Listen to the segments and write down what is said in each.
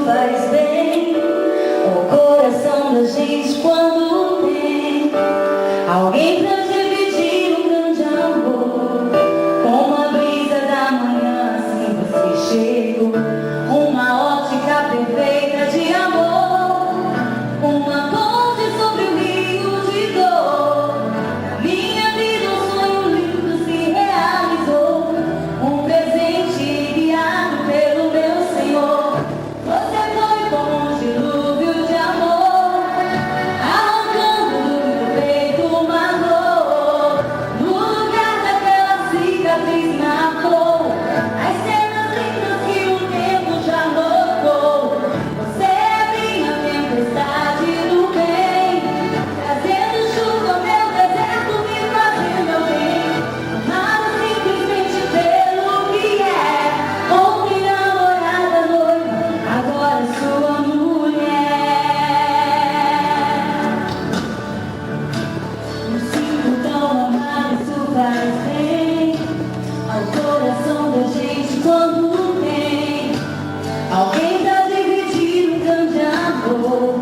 faz bem ao coração da gente quando tem alguém pra dividir um grande amor. Com a brisa da manhã, assim você chegou, uma ótica perfeita de amor, uma ponte sobre o rio de dor. Na minha vida um sonho lindo se realizou, um presente guiado pelo meu Senhor. Você foi como um dilúvio de amor, arrancando do meu peito uma dor. No lugar daquela cicatriz na flor, as cenas lindas que o tempo já marcou. Você é minha tempestade do bem, trazendo chuva ao meu deserto, me fazendo alguém. Amado simplesmente pelo que é. Ontem namorada, noiva, agora sua mulher. Me sinto tão amada, isso faz bem ao coração da gente quando tem alguém pra dividir um grande amor.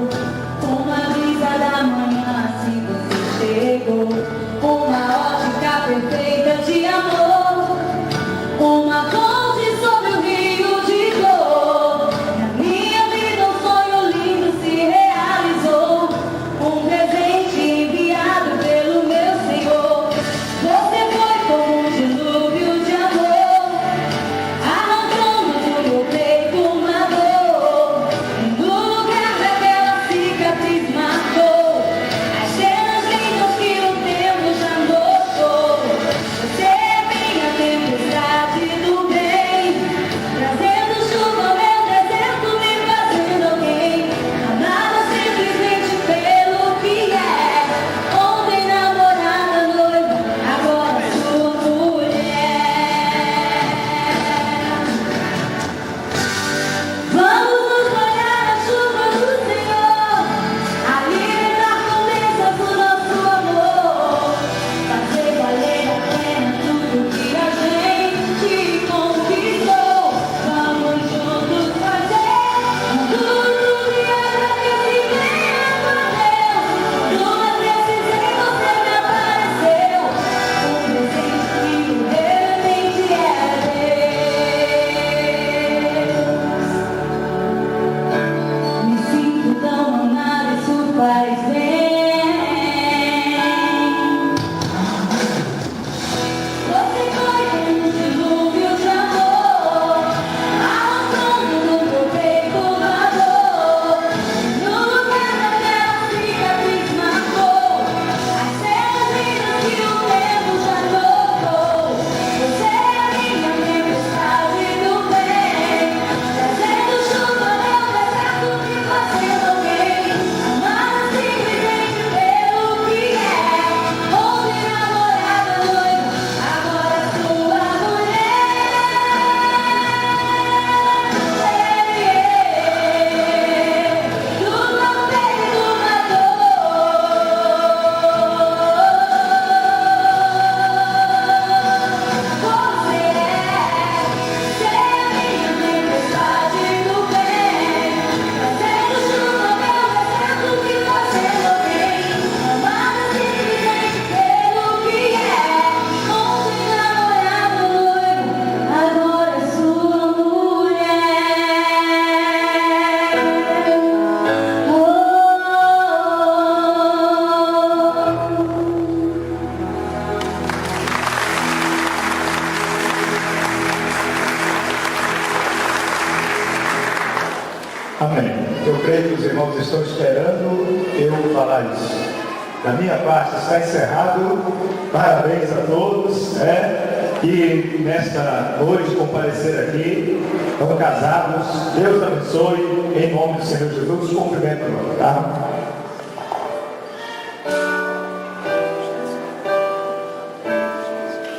Com a brisa da manhã, assim você chegou, uma ótica perfeita de amor, uma ponte sobre o rio de dor. Na minha vida um sonho lindo se realizou, um presente enviado pelo meu Senhor. Você foi como um dilúvio de amor, arrancando do meu peito uma dor. E no lugar daquela cicatriz marcou as cenas lindas que o tempo já mostrou. Você é minha tempestade do bem, trazendo chuva ao meu deserto, me fazendo alguém. Amada simplesmente pelo que é. Ontem namorada, noiva, agora sua mulher. Vamos nos banhar na chuva do Senhor, alimentar com bênçãos o nosso amor, fazer valer a pena tudo que a gente conquistou. Vamos juntos fazer tudo e agradecimento a Deus. Numa precisei, você me apareceu, um presente que realmente é Deus. Me sinto tão amada, isso faz bem. Você foi como um dilúvio de amor, arrancando do meu peito uma dor. No lugar daquela cicatriz marcou as cenas lindas que o tempo já trocou. Você é minha tempestade do bem, trazendo chuva ao meu deserto, me fazendo alguém. Amada simplesmente pelo que é. Ontem namorada, noiva, agora sua mulher. Do meu peito uma dor. Você é minha tempestade do bem, trazendo chuva ao meu deserto, me fazendo alguém. Amada simplesmente pelo que é. Ontem namorada, noiva, agora sua mulher. Amém. Eu creio que os irmãos estão esperando eu falar isso. Da minha parte está encerrado. Parabéns a todos, que nesta noite compareceram aqui, estão casados. Deus abençoe, em nome do Senhor Jesus. Cumprimento, tá?